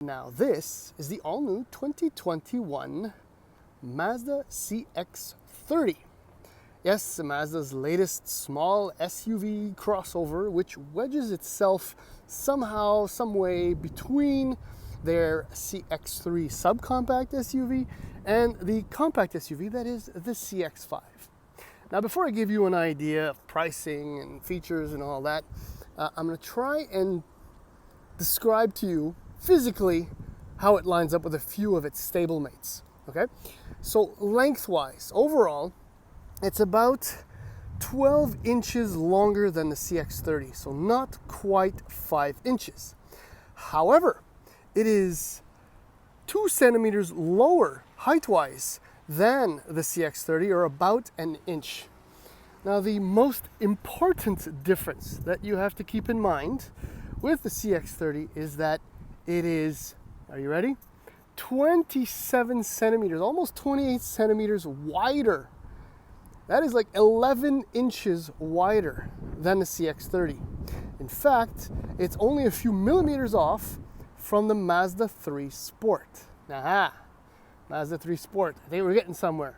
Now this is the all-new 2021 Mazda CX-30. Yes, Mazda's latest small SUV crossover, which wedges itself somehow, some way between their CX-3 subcompact SUV and the compact SUV that is the CX-5. Now, before I give you an idea of pricing and features and all that, I'm going to try and describe to you physically how it lines up with a few of its stablemates. Okay, so lengthwise, overall, it's about 12 inches longer than the CX-30, so not quite 5 inches. However, it is 2 centimeters lower height-wise than the CX-30, or about an inch. Now, the most important difference that you have to keep in mind with the CX-30 is that it is, are you ready? 27 centimeters, almost 28 centimeters wider. That is like 11 inches wider than the CX-30. In fact, it's only a few millimeters off from the Mazda 3 Sport. Aha, Mazda 3 Sport. I think we're getting somewhere.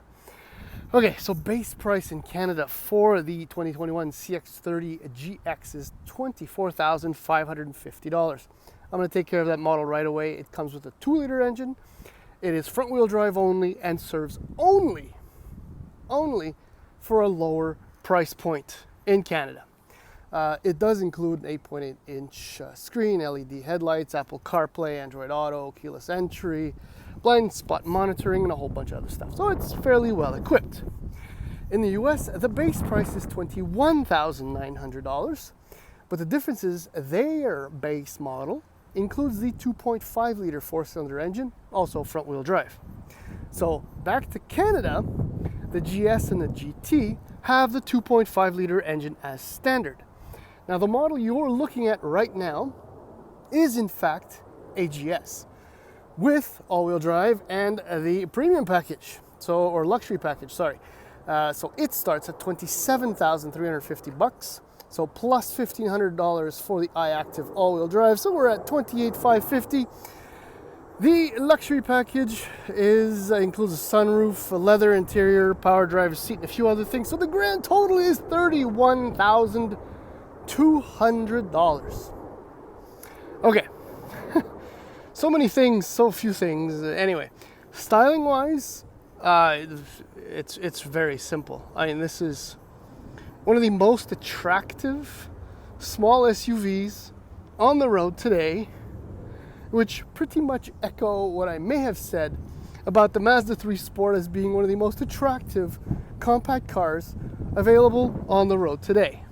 Okay, so base price in Canada for the 2021 CX-30 GX is $24,550. I'm going to take care of that model right away. It comes with a 2-liter engine. It is front-wheel drive only and serves only for a lower price point in Canada. It does include an 8.8-inch screen, LED headlights, Apple CarPlay, Android Auto, keyless entry, blind spot monitoring, and a whole bunch of other stuff. So it's fairly well equipped. In the US, the base price is $21,900, but the difference is their base model includes the 2.5-liter 4-cylinder engine, also front-wheel drive. So back to Canada, the GS and the GT have the 2.5-liter engine as standard. Now, the model you're looking at right now is in fact a GS with all-wheel drive and the premium package, or luxury package, sorry. So it starts at $27,350, so plus $1,500 for the iActive all-wheel drive, so we're at $28,550. The luxury package includes a sunroof, a leather interior, power driver's seat, and a few other things, so the grand total is $31,200. Okay. So many things, so few things. Anyway, styling-wise, it's very simple. I mean, this is one of the most attractive small SUVs on the road today, which pretty much echo what I may have said about the Mazda 3 Sport as being one of the most attractive compact cars available on the road today.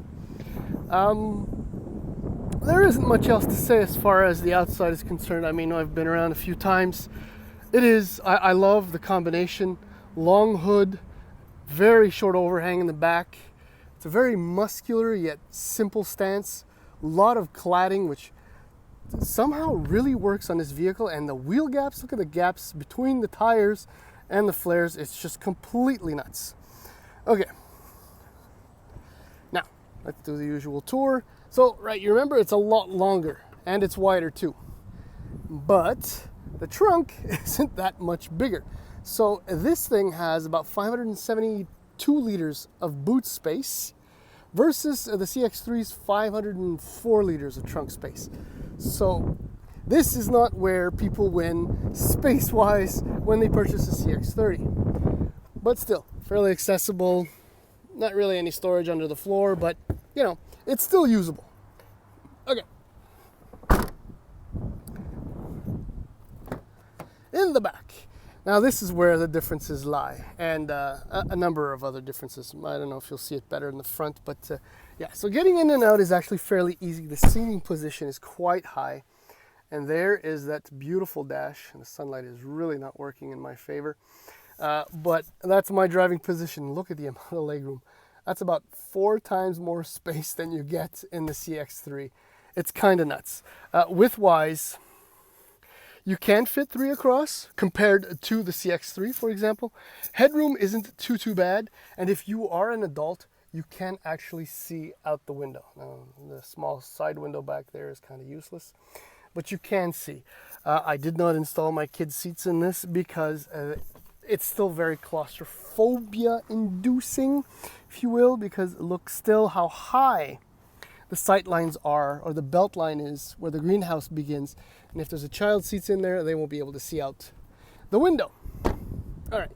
There isn't much else to say as far as the outside is concerned. I mean, I've been around a few times. I love the combination. Long hood, very short overhang in the back. It's a very muscular yet simple stance. A lot of cladding, which somehow really works on this vehicle. And the wheel gaps, look at the gaps between the tires and the flares. It's just completely nuts. Okay. Now, let's do the usual tour. So, right, you remember it's a lot longer and it's wider too. But the trunk isn't that much bigger. So this thing has about 572 liters of boot space versus the CX-3's 504 liters of trunk space. So this is not where people win space-wise when they purchase a CX-30. But still, fairly accessible. Not really any storage under the floor, but, you know, it's still usable. Okay. In the back. Now this is where the differences lie, and a number of other differences. I don't know if you'll see it better in the front, but yeah. So getting in and out is actually fairly easy. The seating position is quite high, and there is that beautiful dash. And the sunlight is really not working in my favor, but that's my driving position. Look at the amount of legroom. That's about 4 times more space than you get in the CX-3. It's kind of nuts. Width-wise, you can fit 3 across compared to the CX-3, for example. Headroom isn't too bad, and if you are an adult, you can actually see out the window. Now, the small side window back there is kind of useless. but you can see. I did not install my kids' seats in this because it's still very claustrophobia inducing, if you will, because look still how high the sight lines are, or the belt line is where the greenhouse begins. And if there's a child seats in there, they won't be able to see out the window. All right,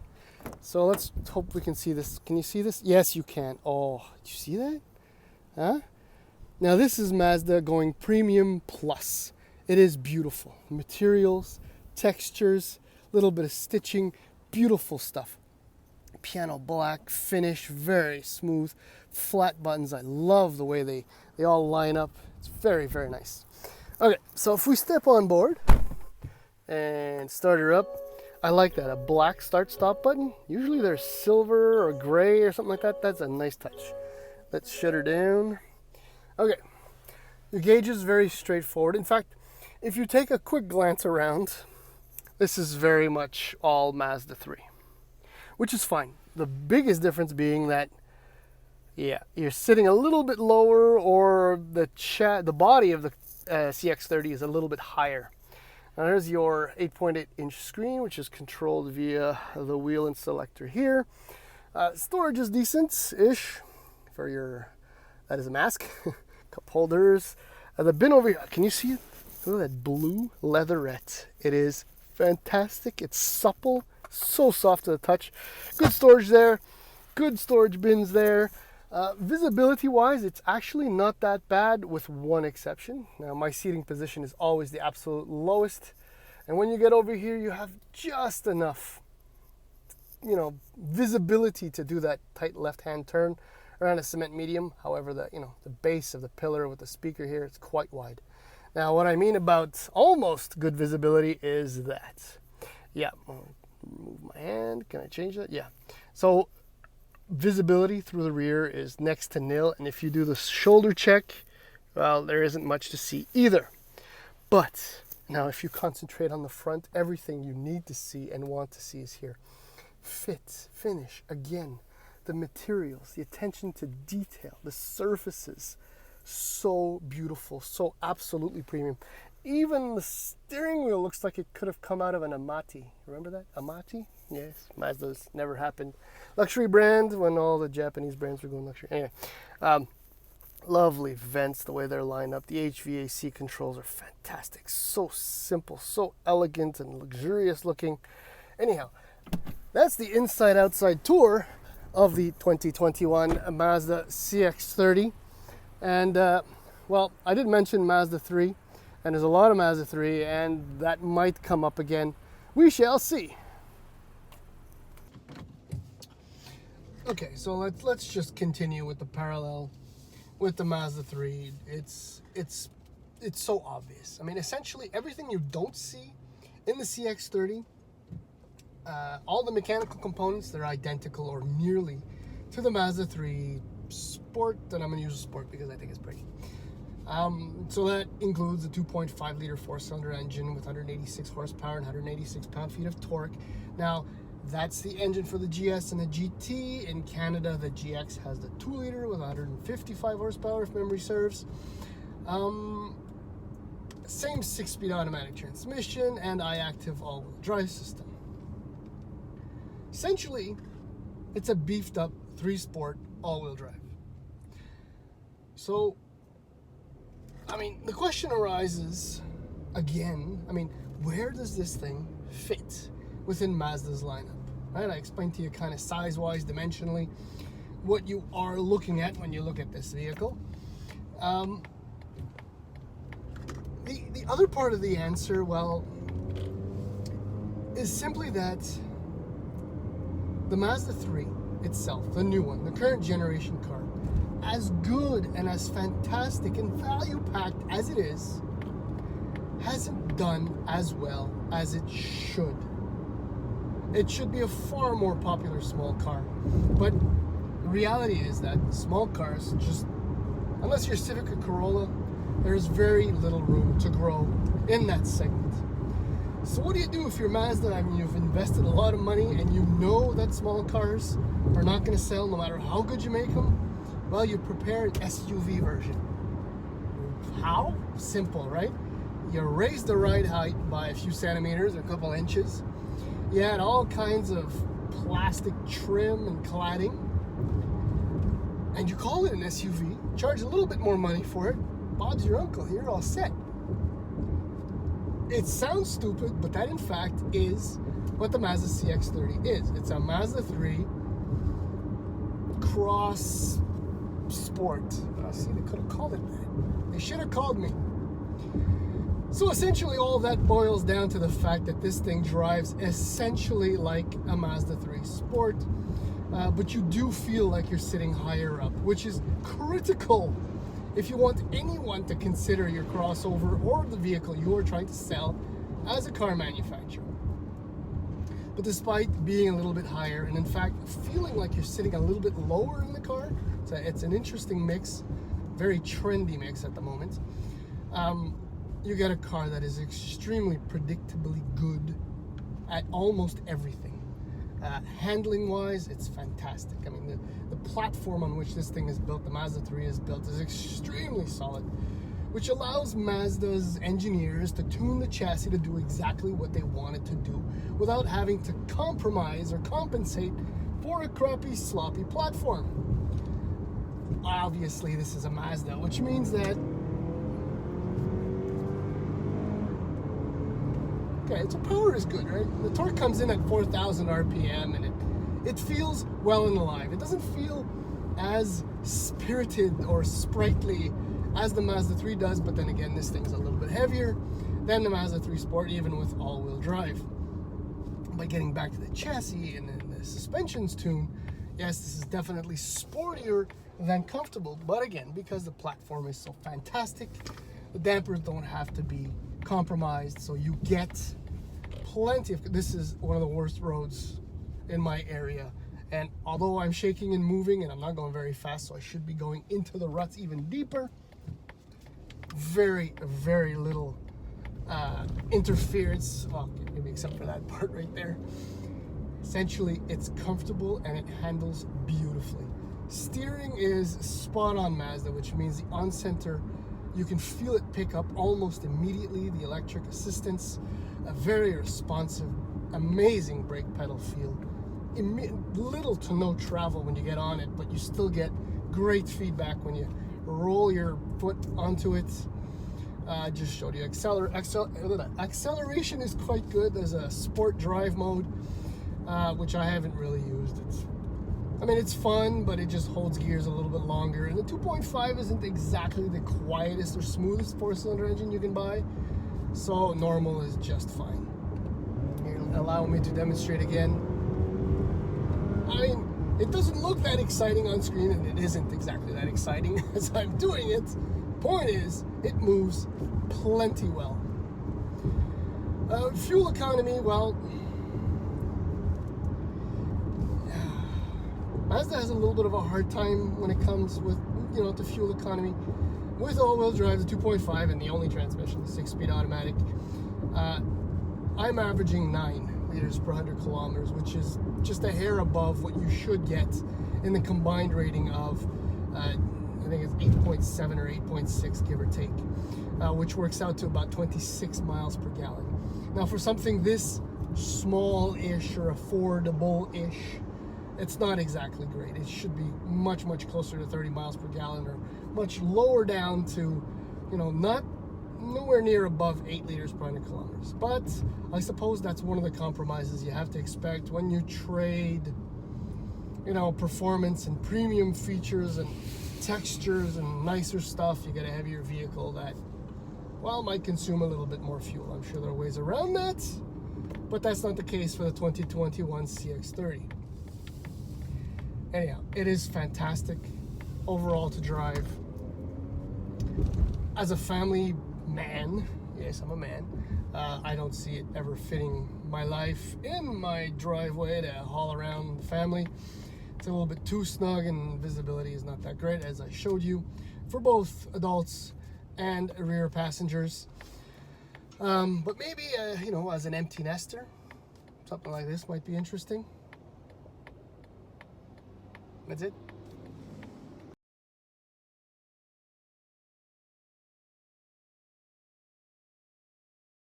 so let's hope we can see this. Can you see this? Yes, you can. Oh, did you see that? Huh? Now this is Mazda going Premium Plus. It is beautiful. Materials, textures, little bit of stitching, beautiful stuff. Piano black finish, very smooth. Flat buttons. I love the way they all line up. It's very, very nice. Okay, so if we step on board and start her up, I like that. A black start-stop button. Usually they're silver or gray or something like that. That's a nice touch. Let's shut her down. Okay, the gauge is very straightforward. In fact, if you take a quick glance around, this is very much all Mazda 3, which is fine. The biggest difference being that, yeah, you're sitting a little bit lower, or the body of the CX-30 is a little bit higher. Now there's your 8.8-inch screen, which is controlled via the wheel and selector here. Storage is decent-ish for your, that is a mask, cup holders. The bin over here, can you see it? Look at that blue leatherette. It is fantastic. It's supple, so soft to the touch. Good storage there, good storage bins there. Visibility wise, it's actually not that bad, with one exception. Now my seating position is always the absolute lowest, and when you get over here you have just enough, visibility to do that tight left hand turn around a cement medium. However, the base of the pillar with the speaker here, it's quite wide. Now what I mean about almost good visibility is that, yeah, I'll move my hand, can I change that? Yeah, so visibility through the rear is next to nil, and if you do the shoulder check, well, there isn't much to see either. But now if you concentrate on the front, everything you need to see and want to see is here. Fit, finish, again, the materials, the attention to detail, the surfaces, so beautiful, so absolutely premium. Even the steering wheel looks like it could have come out of an Amati. Remember that? Amati? Yes, Mazda's never happened. Luxury brand when all the Japanese brands were going luxury. Anyway, lovely vents, the way they're lined up. The HVAC controls are fantastic. So simple, so elegant and luxurious looking. Anyhow, that's the inside-outside tour of the 2021 Mazda CX-30. And, well, I did mention Mazda 3. And there's a lot of Mazda 3, and that might come up again. We shall see. Okay, so let's just continue with the parallel with the Mazda 3. It's so obvious. I mean, essentially everything you don't see in the CX-30, all the mechanical components, they're identical or nearly to the Mazda 3 Sport, and I'm going to use a Sport because I think it's pretty. So that includes a 2.5 liter four-cylinder engine with 186 horsepower and 186 pound-feet of torque. Now, that's the engine for the GS and the GT. In Canada, the GX has the 2 liter with 155 horsepower, if memory serves. Same 6-speed automatic transmission and iActive all-wheel drive system. Essentially, it's a beefed-up 3-sport all-wheel drive. So, I mean, the question arises again, where does this thing fit within Mazda's lineup? Right? I explained to you kind of size-wise, dimensionally, what you are looking at when you look at this vehicle. The other part of the answer, well, is simply that the Mazda 3 itself, the new one, the current generation car, as good and as fantastic and value-packed as it is, hasn't done as well as it should. It should be a far more popular small car. But the reality is that small cars, just unless you're Civic or Corolla, there's very little room to grow in that segment. So what do you do if you're Mazda? You've invested a lot of money and you know that small cars are not going to sell no matter how good you make them. Well, you prepare an SUV version. How? Simple, right? You raised the ride height by a few centimeters, a couple inches. You had all kinds of plastic trim and cladding. And you call it an SUV, charge a little bit more money for it. Bob's your uncle, you're all set. It sounds stupid, but that in fact is what the Mazda CX-30 is. It's a Mazda 3 cross sport. See, they could have called it that. They should have called me. So essentially all of that boils down to the fact that this thing drives essentially like a Mazda 3 Sport, but you do feel like you're sitting higher up, which is critical if you want anyone to consider your crossover or the vehicle you are trying to sell as a car manufacturer. But despite being a little bit higher, and in fact feeling like you're sitting a little bit lower in the car, so it's an interesting mix, very trendy mix at the moment. You get a car that is extremely predictably good at almost everything. Handling wise, it's fantastic. I mean, the platform on which this thing is built, the Mazda 3 is built, is extremely solid, which allows Mazda's engineers to tune the chassis to do exactly what they want it to do without having to compromise or compensate for a crappy, sloppy platform. Obviously, this is a Mazda, which means that okay, so power is good, right? The torque comes in at 4,000 RPM, and it feels well and alive. It doesn't feel as spirited or sprightly as the Mazda 3 does, but then again, this thing's a little bit heavier than the Mazda 3 Sport, even with all-wheel drive. By getting back to the chassis and the suspensions tune, yes, this is definitely sportier than comfortable, but again, because the platform is so fantastic, the dampers don't have to be compromised, so you get plenty of. This is one of the worst roads in my area, and although I'm shaking and moving and I'm not going very fast, so I should be going into the ruts even deeper, very little interference, well, maybe except for that part right there. Essentially, it's comfortable and it handles beautifully. Steering is spot on Mazda, which means the on-center, you can feel it pick up almost immediately. The electric assistance, a very responsive, amazing brake pedal feel. Little to no travel when you get on it, but you still get great feedback when you roll your foot onto it. I just showed you acceleration is quite good. There's a sport drive mode, which I haven't really used. It's fun, but it just holds gears a little bit longer. And the 2.5 isn't exactly the quietest or smoothest four-cylinder engine you can buy, so normal is just fine. Here, allow me to demonstrate again. It doesn't look that exciting on screen, and it isn't exactly that exciting as I'm doing it. Point is, it moves plenty well. Fuel economy, well, Mazda has a little bit of a hard time when it comes with, to fuel economy. With all-wheel drive, the 2.5 and the only transmission, the 6-speed automatic, I'm averaging 9 liters per 100 kilometers, which is just a hair above what you should get in the combined rating of, I think it's 8.7 or 8.6, give or take, which works out to about 26 miles per gallon. Now, for something this small-ish or affordable-ish, it's not exactly great. It should be much closer to 30 miles per gallon, or much lower down to, nowhere near above 8 liters per 100 kilometers. But I suppose that's one of the compromises you have to expect when you trade, performance and premium features and textures and nicer stuff. You get a heavier vehicle that, well, might consume a little bit more fuel. I'm sure there are ways around that, but that's not the case for the 2021 CX-30. Anyhow, it is fantastic overall to drive. As a family man, yes, I'm a man, I don't see it ever fitting my life in my driveway to haul around the family. It's a little bit too snug, and visibility is not that great, as I showed you, for both adults and rear passengers. But maybe, as an empty nester, something like this might be interesting. That's it.